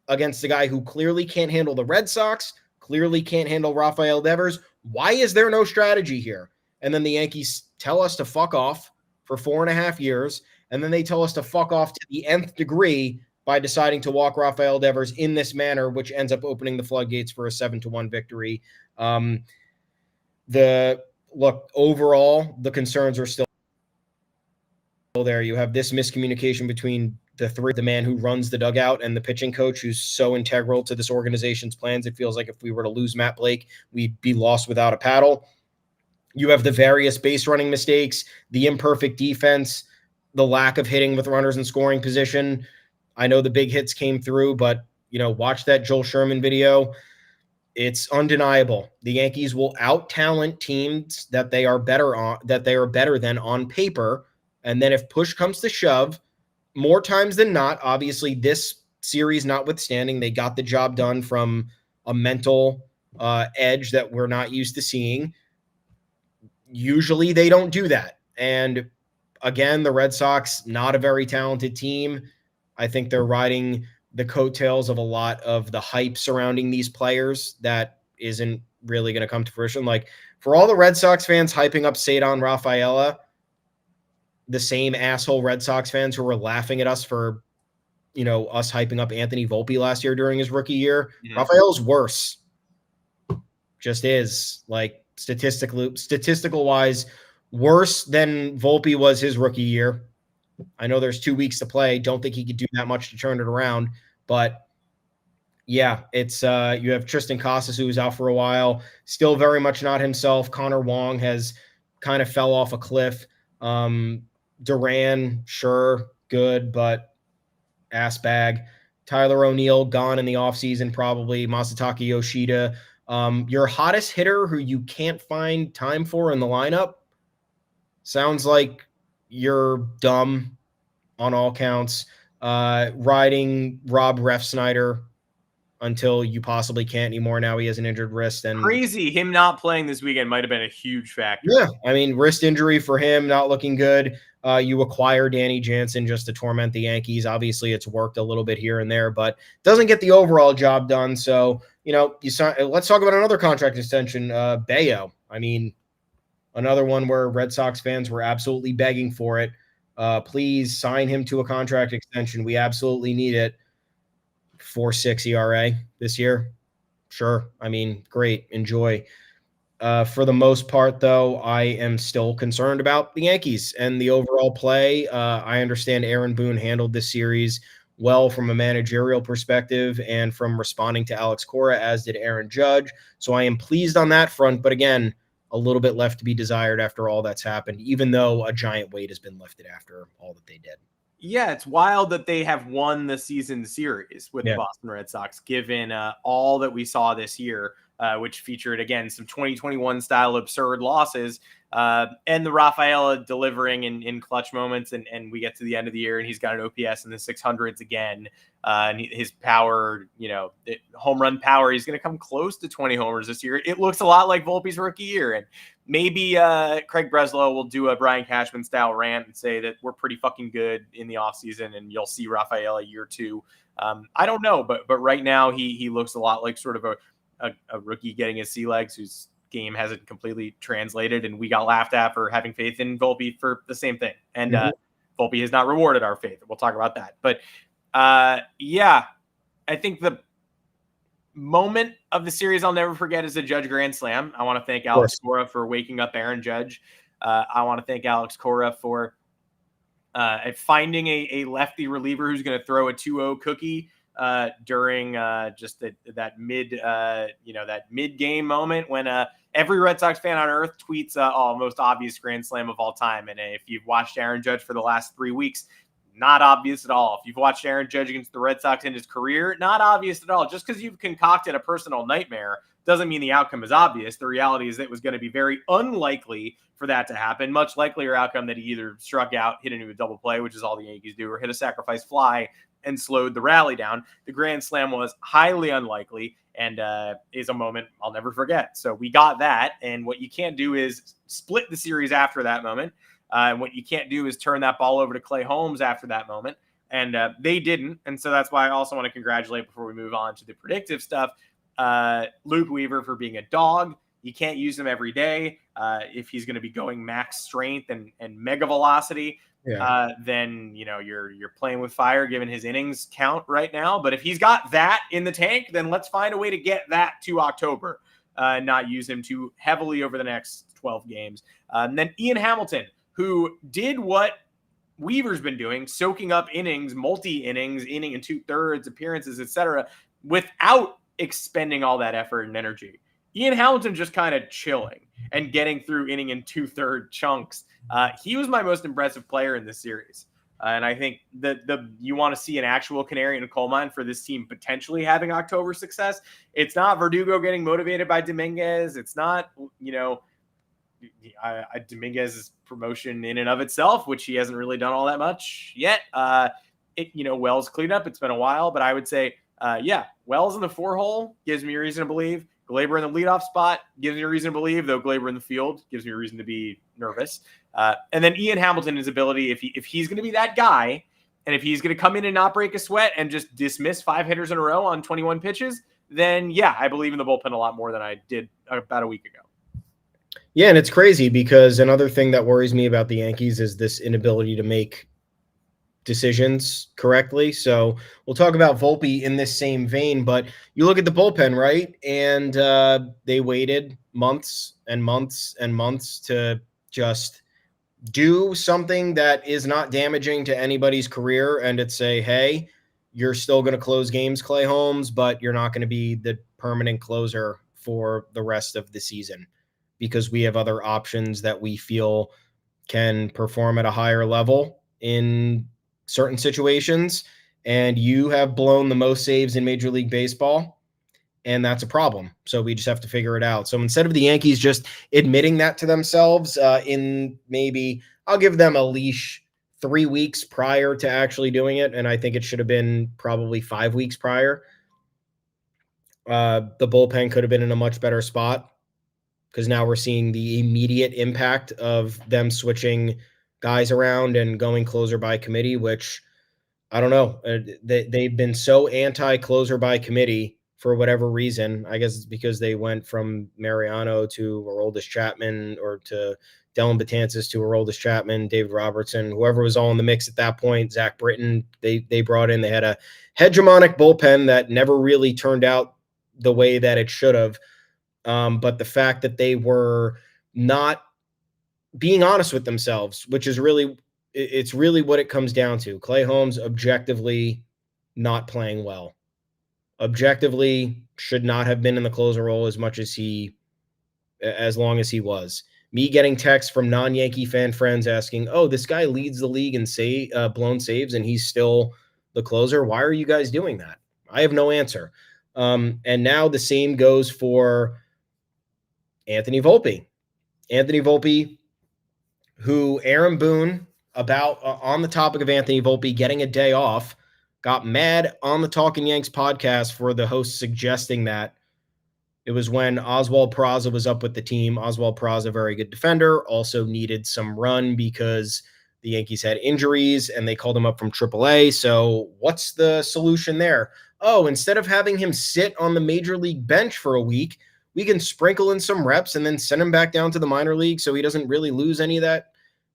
against the guy who clearly can't handle the Red Sox, clearly can't handle Rafael Devers? Why is there no strategy here? And then the Yankees tell us to fuck off for 4.5 years. And then they tell us to fuck off to the nth degree by deciding to walk Rafael Devers in this manner, which ends up opening the floodgates for a 7-1 victory. Overall, the concerns are still there. You have this miscommunication between the man who runs the dugout and the pitching coach, who's so integral to this organization's plans. It feels like if we were to lose Matt Blake, we'd be lost without a paddle. You have the various base running mistakes, the imperfect defense, the lack of hitting with runners in scoring position. I know the big hits came through, but watch that Joel Sherman video. It's undeniable. The Yankees will out-talent teams that they are better than on paper. And then if push comes to shove, more times than not, obviously this series notwithstanding, they got the job done from a mental edge that we're not used to seeing. Usually they don't do that. And again, the Red Sox, not a very talented team. I think they're riding the coattails of a lot of the hype surrounding these players that isn't really going to come to fruition. Like, for all the Red Sox fans hyping up Cedar Rafaela, the same asshole Red Sox fans who were laughing at us for, us hyping up Anthony Vulpi last year during his rookie year, Rafaela's worse. Just is. Like, statistical wise, worse than Vulpi was his rookie year. I know there's 2 weeks to play. Don't think he could do that much to turn it around. But yeah, it's you have Tristan Casas, who was out for a while, still very much not himself. Connor Wong has kind of fell off a cliff. Duran, sure, good, but ass bag. Tyler O'Neill gone in the offseason, probably. Masataka Yoshida. Your hottest hitter who you can't find time for in the lineup, sounds like you're dumb on all counts. Riding Rob Refsnyder until you possibly can't anymore. Now he has an injured wrist. And crazy, him not playing this weekend might have been a huge factor. Yeah, I mean, wrist injury for him, not looking good. You acquire Danny Jansen just to torment the Yankees. Obviously, it's worked a little bit here and there, but doesn't get the overall job done. So, let's talk about another contract extension, Bello. I mean, another one where Red Sox fans were absolutely begging for it. Please sign him to a contract extension. We absolutely need it. 4.6 ERA this year. Sure. I mean, great. Enjoy. For the most part, though, I am still concerned about the Yankees and the overall play. I understand Aaron Boone handled this series well from a managerial perspective and from responding to Alex Cora, as did Aaron Judge. So I am pleased on that front. But again, a little bit left to be desired after all that's happened, even though a giant weight has been lifted after all that they did. Yeah, it's wild that they have won the season series with the Boston Red Sox, given all that we saw this year, which featured, again, some 2021 style absurd losses, and the Rafaela delivering in clutch moments. And we get to the end of the year and he's got an OPS in the 600s again. And his power, home run power, he's going to come close to 20 homers this year. It looks a lot like Volpe's rookie year. And maybe Craig Breslow will do a Brian Cashman style rant and say that we're pretty fucking good in the offseason and you'll see Rafaela year 2. I don't know, but right now he looks a lot like sort of a rookie getting his sea legs whose game hasn't completely translated, and we got laughed at for having faith in Vulpi for the same thing. And Vulpi has not rewarded our faith. We'll talk about that. But yeah, I think the moment of the series I'll never forget is the Judge Grand Slam. I want to thank Alex Cora for waking up Aaron Judge. I want to thank Alex Cora for finding a lefty reliever who's going to throw a 2-0 cookie during just that mid game moment when every Red Sox fan on earth tweets most obvious grand slam of all time. And if you've watched Aaron Judge for the last 3 weeks, not obvious at all. If you've watched Aaron Judge against the Red Sox in his career, not obvious at all. Just because you've concocted a personal nightmare doesn't mean the outcome is obvious. The reality is that it was going to be very unlikely for that to happen. Much likelier outcome that he either struck out, hit into a double play, which is all the Yankees do, or hit a sacrifice fly and slowed the rally down. The grand slam was highly unlikely and is a moment I'll never forget. So we got that. And what you can't do is split the series after that moment. And what you can't do is turn that ball over to Clay Holmes after that moment. And they didn't. And so that's why I also want to congratulate, before we move on to the predictive stuff, Luke Weaver for being a dog. You can't use him every day. If he's going to be going max strength and mega velocity, then you're playing with fire given his innings count right now. But if he's got that in the tank, then let's find a way to get that to October, not use him too heavily over the next 12 games. And then Ian Hamilton, who did what Weaver's been doing, soaking up innings, multi-innings, inning and 2/3 appearances, etc., without expending all that effort and energy. Ian Hamilton just kind of chilling and getting through inning and 2/3 chunks. He was my most impressive player in this series. And I think you want to see an actual canary in a coal mine for this team potentially having October success. It's not Verdugo getting motivated by Dominguez. It's not, Dominguez's promotion in and of itself, which he hasn't really done all that much yet. Wells cleanup. It's been a while, but I would say, Wells in the 4-hole gives me a reason to believe. Glaber in the leadoff spot gives me a reason to believe, though Glaber in the field gives me a reason to be nervous. And then Ian Hamilton, his ability, if he's going to be that guy, and if he's going to come in and not break a sweat and just dismiss 5 hitters in a row on 21 pitches, then I believe in the bullpen a lot more than I did about a week ago. Yeah, and it's crazy because another thing that worries me about the Yankees is this inability to make decisions correctly. So we'll talk about Vulpi in this same vein, but you look at the bullpen, right? And they waited months and months and months to just do something that is not damaging to anybody's career, and it's say, hey, you're still going to close games, Clay Holmes, but you're not going to be the permanent closer for the rest of the season because we have other options that we feel can perform at a higher level in certain situations, and you have blown the most saves in Major League Baseball, and that's a problem. So we just have to figure it out. So instead of the Yankees just admitting that to themselves in maybe, I'll give them a leash 3 weeks prior to actually doing it, and I think it should have been probably 5 weeks prior. The bullpen could have been in a much better spot because now we're seeing the immediate impact of them switching guys around and going closer by committee, which I don't know. They've been so anti-closer by committee for whatever reason. I guess it's because they went from Mariano to Aroldis Chapman, or to Dellin Betances to Aroldis Chapman, David Robertson, whoever was all in the mix at that point, Zach Britton, they brought in. They had a hegemonic bullpen that never really turned out the way that it should have. But the fact that they were not being honest with themselves, which is really, it's really what it comes down to. Clay Holmes objectively not playing well. Objectively should not have been in the closer role as long as he was. Me getting texts from non-Yankee fan friends asking, oh, this guy leads the league in blown saves and he's still the closer. Why are you guys doing that? I have no answer. And now the same goes for Anthony Vulpi. Anthony Vulpi, who Aaron Boone, on the topic of Anthony Vulpi getting a day off, got mad on the Talking Yanks podcast for the host suggesting that. It was when Oswald Peraza was up with the team. Oswald Peraza, very good defender, also needed some run because the Yankees had injuries and they called him up from AAA. So what's the solution there? Oh, instead of having him sit on the major league bench for a week, we can sprinkle in some reps and then send him back down to the minor league so he doesn't really lose any of that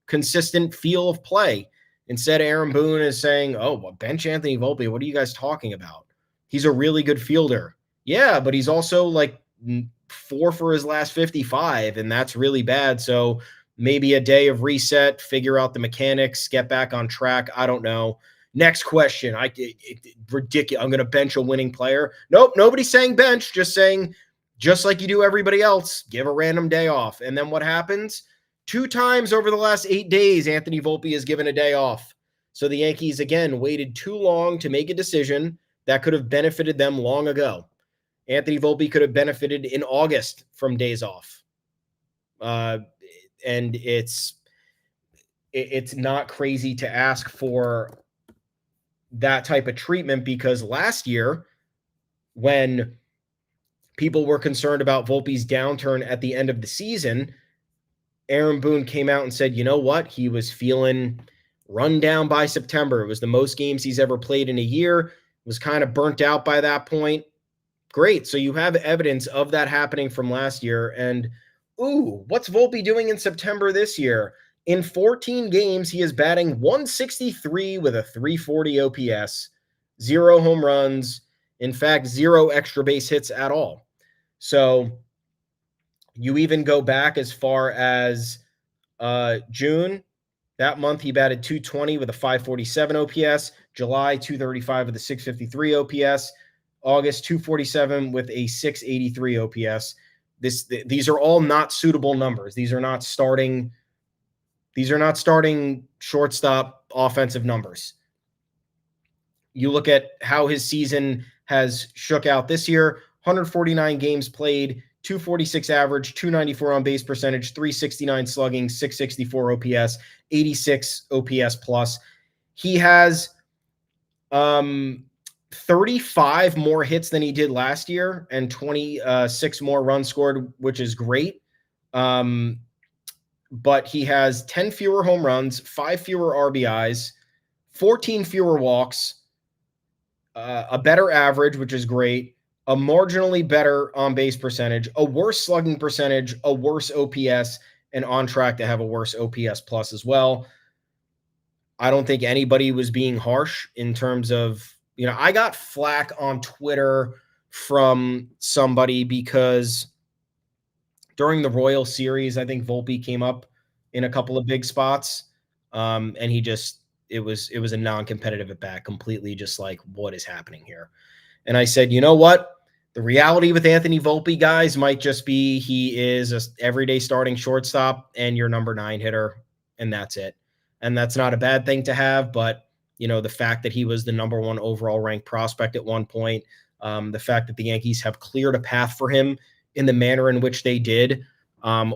consistent feel of play. Instead, Aaron Boone is saying, oh, well, bench Anthony Vulpi. What are you guys talking about? He's a really good fielder. Yeah, but he's also like 4 for his last 55, and that's really bad. So maybe a day of reset, figure out the mechanics, get back on track. I don't know. Next question. Ridiculous. I'm going to bench a winning player. Nope. Nobody's saying bench, just saying, just like you do everybody else, give a random day off. And then what happens? 2 times over the last 8 days, Anthony Volpe has given a day off. So the Yankees, again, waited too long to make a decision that could have benefited them long ago. Anthony Volpe could have benefited in August from days off. And it's not crazy to ask for that type of treatment, because last year, when people were concerned about Volpe's downturn at the end of the season, Aaron Boone came out and said, you know what? He was feeling run down by September. It was the most games he's ever played in a year. Was kind of burnt out by that point. Great. So you have evidence of that happening from last year. And, what's Volpe doing in September this year? In 14 games, he is batting 163 with a 340 OPS, 0 home runs, in fact, 0 extra base hits at all. So you even go back as far as June. That month, he batted 220 with a 547 OPS. July, 235 with a 653 OPS. August, 247 with a 683 OPS. These are all not suitable numbers. These are not starting shortstop offensive numbers. You look at how his season has shook out this year: 149 games played, 246 average, 294 on base percentage, 369 slugging, 664 OPS, 86 OPS plus. He has 35 more hits than he did last year and 26 more runs scored, which is great. But he has 10 fewer home runs, 5 fewer RBIs, 14 fewer walks, a better average, which is great, a marginally better on-base percentage, a worse slugging percentage, a worse OPS, and on track to have a worse OPS plus as well. I don't think anybody was being harsh in terms of, I got flack on Twitter from somebody because during the Royal Series, I think Volpe came up in a couple of big spots. And it was a non-competitive at bat, completely just like, what is happening here? And I said, you know what? The reality with Anthony Volpe, guys, might just be he is an everyday starting shortstop and your number 9 hitter, and that's it. And that's not a bad thing to have, but the fact that he was the number 1 overall ranked prospect at one point, the fact that the Yankees have cleared a path for him in the manner in which they did,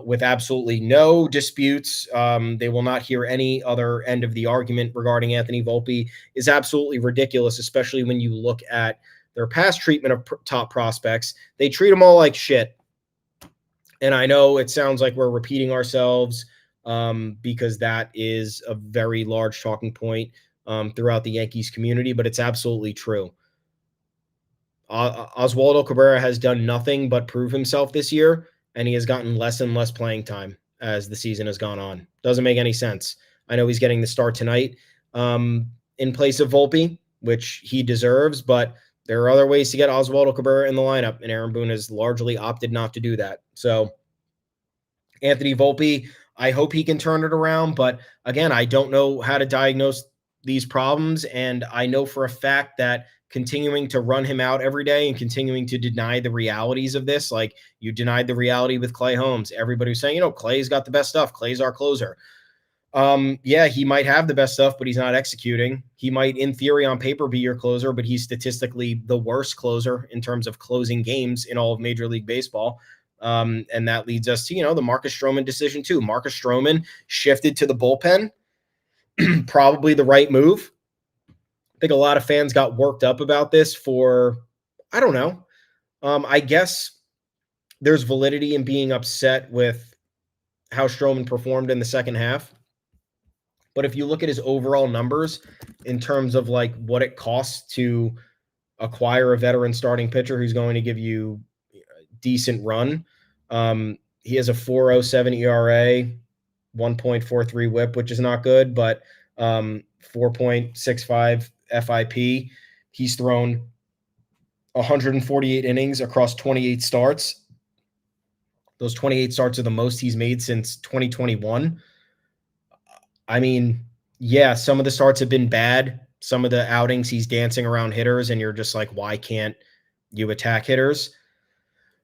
with absolutely no disputes. They will not hear any other end of the argument regarding Anthony Volpe, is absolutely ridiculous, especially when you look at their past treatment of top prospects. They treat them all like shit. And I know it sounds like we're repeating ourselves, because that is a very large talking point throughout the Yankees community, but it's absolutely true. Oswaldo Cabrera has done nothing but prove himself this year, and he has gotten less and less playing time as the season has gone on. Doesn't make any sense. I know he's getting the start tonight in place of Volpe, which he deserves, but there are other ways to get Oswaldo Cabrera in the lineup, and Aaron Boone has largely opted not to do that. So Anthony Volpe, I hope he can turn it around, but again, I don't know how to diagnose these problems, and I know for a fact that continuing to run him out every day and continuing to deny the realities of this, like you denied the reality with Clay Holmes. Everybody was saying, Clay's got the best stuff. Clay's our closer. Yeah, he might have the best stuff, but he's not executing. He might, in theory, on paper, be your closer, but he's statistically the worst closer in terms of closing games in all of Major League Baseball. And that leads us to, the Marcus Stroman decision too. Marcus Stroman shifted to the bullpen, probably the right move. I think a lot of fans got worked up about this for, I don't know. I guess there's validity in being upset with how Stroman performed in the second half. But if you look at his overall numbers in terms of like what it costs to acquire a veteran starting pitcher who's going to give you a decent run, he has a 4.07 ERA, 1.43 WHIP, which is not good, but 4.65 FIP. He's thrown 148 innings across 28 starts. Those 28 starts are the most he's made since 2021. I mean, yeah, some of the starts have been bad. Some of the outings he's dancing around hitters, and you're just like, why can't you attack hitters?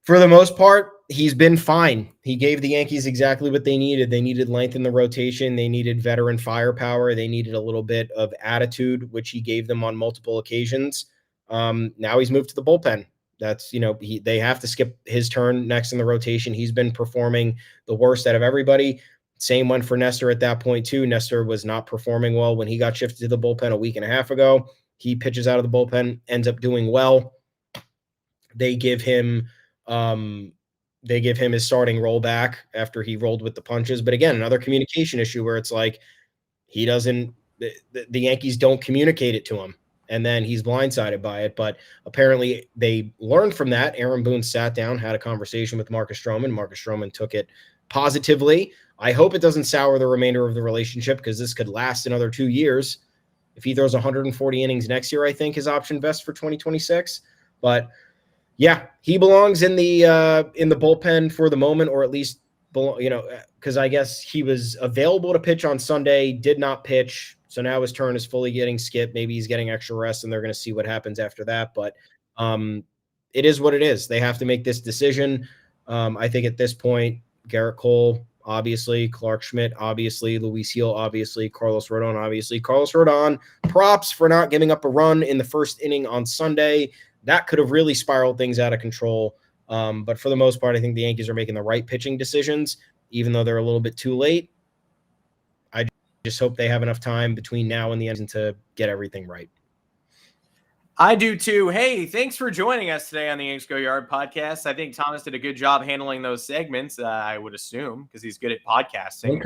For the most part, he's been fine. He gave the Yankees exactly what they needed. They needed length in the rotation. They needed veteran firepower. They needed a little bit of attitude, which he gave them on multiple occasions. Now he's moved to the bullpen. That's, they have to skip his turn next in the rotation. He's been performing the worst out of everybody. Same went for Nestor at that point, too. Nestor was not performing well when he got shifted to the bullpen a week and a half ago. He pitches out of the bullpen, ends up doing well. They give him his starting role back after he rolled with the punches. But again, another communication issue where it's like the Yankees don't communicate it to him, and then he's blindsided by it. But apparently they learned from that. Aaron Boone sat down, had a conversation with Marcus Stroman. Marcus Stroman took it positively. I hope it doesn't sour the remainder of the relationship, because this could last another 2 years. If he throws 140 innings next year, I think his option vests for 2026. But yeah, he belongs in the bullpen for the moment, or at least, because I guess he was available to pitch on Sunday, did not pitch. So now his turn is fully getting skipped. Maybe he's getting extra rest, and they're going to see what happens after that. But it is what it is. They have to make this decision. I think at this point, Garrett Cole, obviously, Clark Schmidt, obviously, Luis Gil, obviously, Carlos Rodon, obviously. Carlos Rodon, props for not giving up a run in the first inning on Sunday. That could have really spiraled things out of control. But for the most part, I think the Yankees are making the right pitching decisions, even though they're a little bit too late. I just hope they have enough time between now and the end to get everything right. I do too. Hey, thanks for joining us today on the Yanks Go Yard podcast. I think Thomas did a good job handling those segments, I would assume, because he's good at podcasting.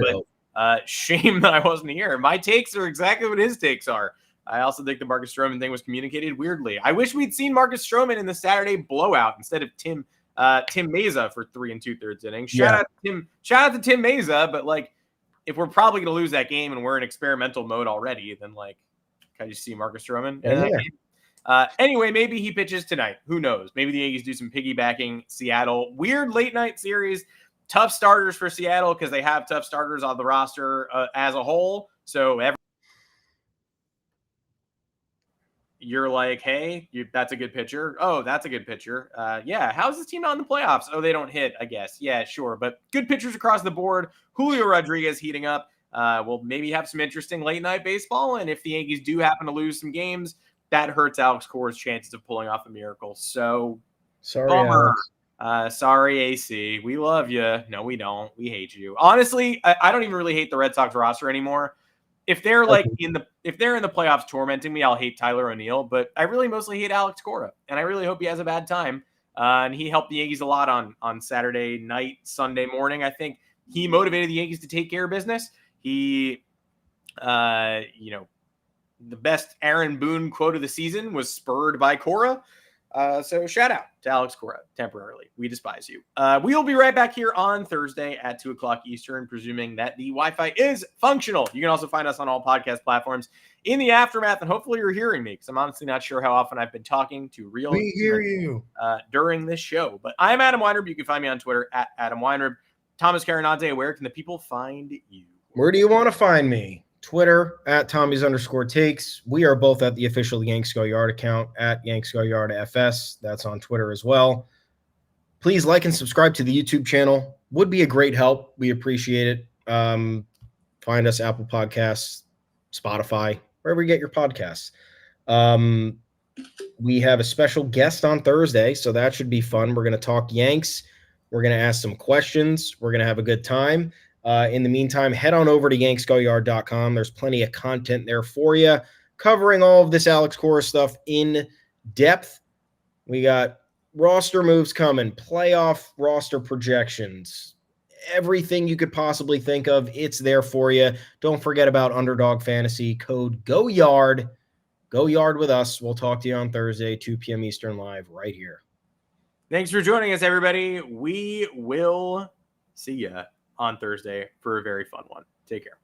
But shame that I wasn't here. My takes are exactly what his takes are. I also think the Marcus Stroman thing was communicated weirdly. I wish we'd seen Marcus Stroman in the Saturday blowout instead of Tim Meza for 3 2/3 innings. Shout out to Tim Meza, but like, if we're probably going to lose that game and we're in experimental mode already, then like, can you see Marcus Stroman? Anyway, maybe he pitches tonight. Who knows? Maybe the Yankees do some piggybacking Seattle. Weird late night series. Tough starters for Seattle because they have tough starters on the roster as a whole. So you're like, hey, that's a good pitcher. Oh, that's a good pitcher. Yeah, how's this team not in the playoffs? Oh, they don't hit, I guess. Yeah, sure. But good pitchers across the board. Julio Rodriguez heating up. We'll maybe have some interesting late night baseball. And if the Yankees do happen to lose some games, that hurts Alex Cora's chances of pulling off a miracle. So, sorry, bummer. Sorry, AC. We love you. No, we don't. We hate you. Honestly, I don't even really hate the Red Sox roster anymore. If they're like in the playoffs tormenting me, I'll hate Tyler O'Neill. But I really mostly hate Alex Cora, and I really hope he has a bad time. And he helped the Yankees a lot on Saturday night, Sunday morning. I think he motivated the Yankees to take care of business. He, the best Aaron Boone quote of the season was spurred by Cora. So shout out to Alex Cora temporarily. We despise you. We will be right back here on Thursday at 2:00 Eastern, presuming that the Wi-Fi is functional. You can also find us on all podcast platforms in the aftermath, and hopefully you're hearing me, because I'm honestly not sure how often I've been talking to real. We hear you during this show. But I'm Adam Weinrib. You can find me on Twitter at Adam Weinrib. Thomas Carannante, where can the people find you? Where do you want to find me? Twitter at Tommy's_takes. We are both at the official Yanks Go Yard account at Yanks Go Yard FS. That's on Twitter as well. Please like and subscribe to the YouTube channel. Would be a great help. We appreciate it. Find us Apple Podcasts, Spotify, wherever you get your podcasts. We have a special guest on Thursday, so that should be fun. We're going to talk Yanks. We're going to ask some questions. We're going to have a good time. In the meantime, head on over to yanksgoyard.com. There's plenty of content there for you, covering all of this Alex Cora stuff in depth. We got roster moves coming, playoff roster projections, everything you could possibly think of. It's there for you. Don't forget about Underdog Fantasy, code GOYARD. Go Yard with us. We'll talk to you on Thursday, 2 p.m. Eastern, live right here. Thanks for joining us, everybody. We will see you on Thursday for a very fun one. Take care.